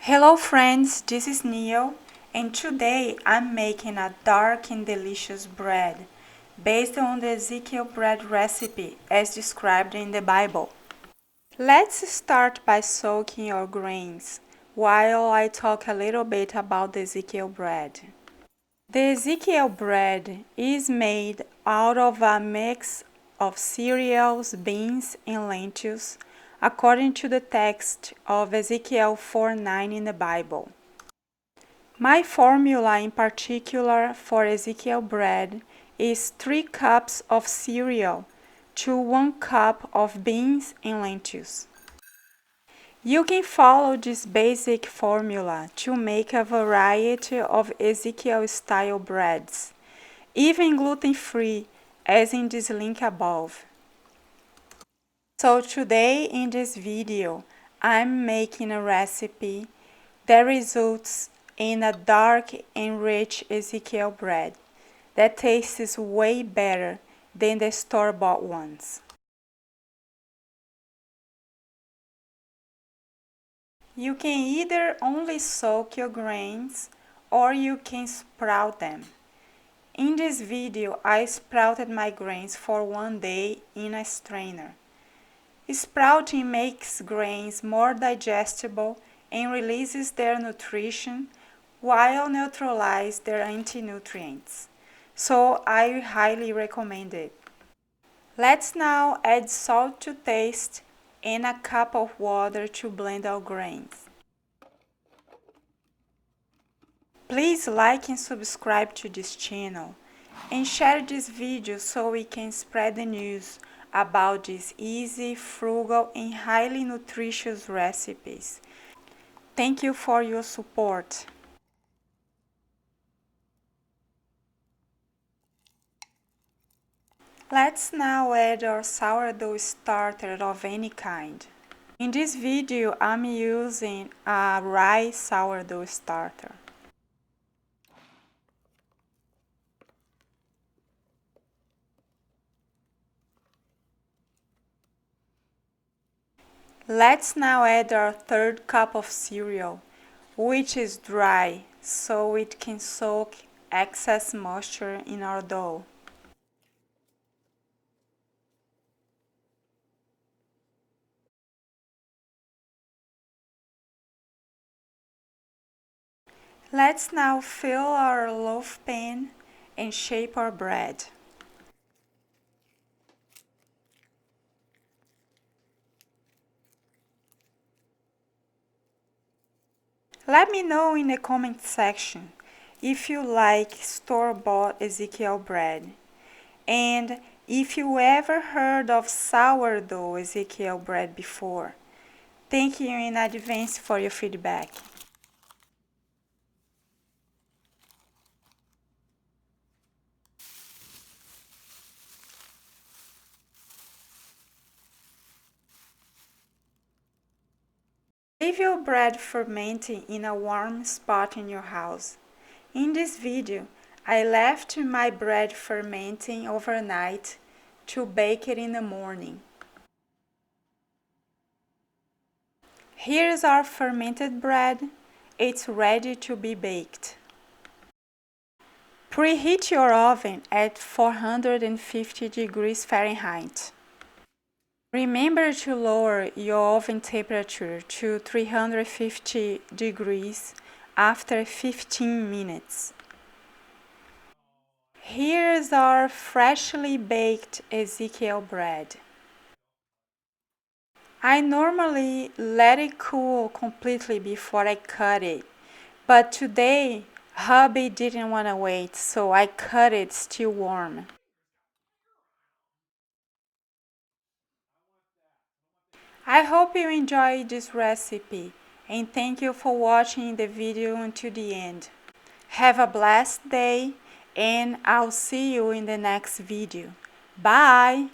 Hello friends, this is Neil, and today I'm making a dark and delicious bread based on the Ezekiel bread recipe as described in the Bible. Let's start by soaking your grains while I talk a little bit about the Ezekiel bread. The Ezekiel bread is made out of a mix of cereals, beans, and lentils, according to the text of Ezekiel 4:9 in the Bible. My formula in particular for Ezekiel bread is 3 cups of cereal to 1 cup of beans and lentils. You can follow this basic formula to make a variety of Ezekiel-style breads, even gluten-free, as in this link above. So today in this video, I'm making a recipe that results in a dark and rich Ezekiel bread that tastes way better than the store-bought ones. You can either only soak your grains or you can sprout them. In this video, I sprouted my grains for 1 day in a strainer. Sprouting makes grains more digestible and releases their nutrition while neutralize their anti-nutrients. So I highly recommend it. Let's now add salt to taste and a cup of water to blend our grains. Please like and subscribe to this channel and share this video so we can spread the news about these easy, frugal and highly nutritious recipes. Thank you for your support. Let's now add our sourdough starter of any kind. In this video, I'm using a rye sourdough starter. Let's now add our 3rd cup of cereal, which is dry, so it can soak excess moisture in our dough. Let's now fill our loaf pan and shape our bread. Let me know in the comment section if you like store-bought Ezekiel bread and if you ever heard of sourdough Ezekiel bread before. Thank you in advance for your feedback. Leave your bread fermenting in a warm spot in your house. In this video, I left my bread fermenting overnight to bake it in the morning. Here's our fermented bread. It's ready to be baked. Preheat your oven at 450 degrees Fahrenheit. Remember to lower your oven temperature to 350 degrees after 15 minutes. Here's our freshly baked Ezekiel bread. I normally let it cool completely before I cut it, but today hubby didn't want to wait, so I cut it still warm. I hope you enjoyed this recipe and thank you for watching the video until the end. Have a blessed day and I'll see you in the next video. Bye!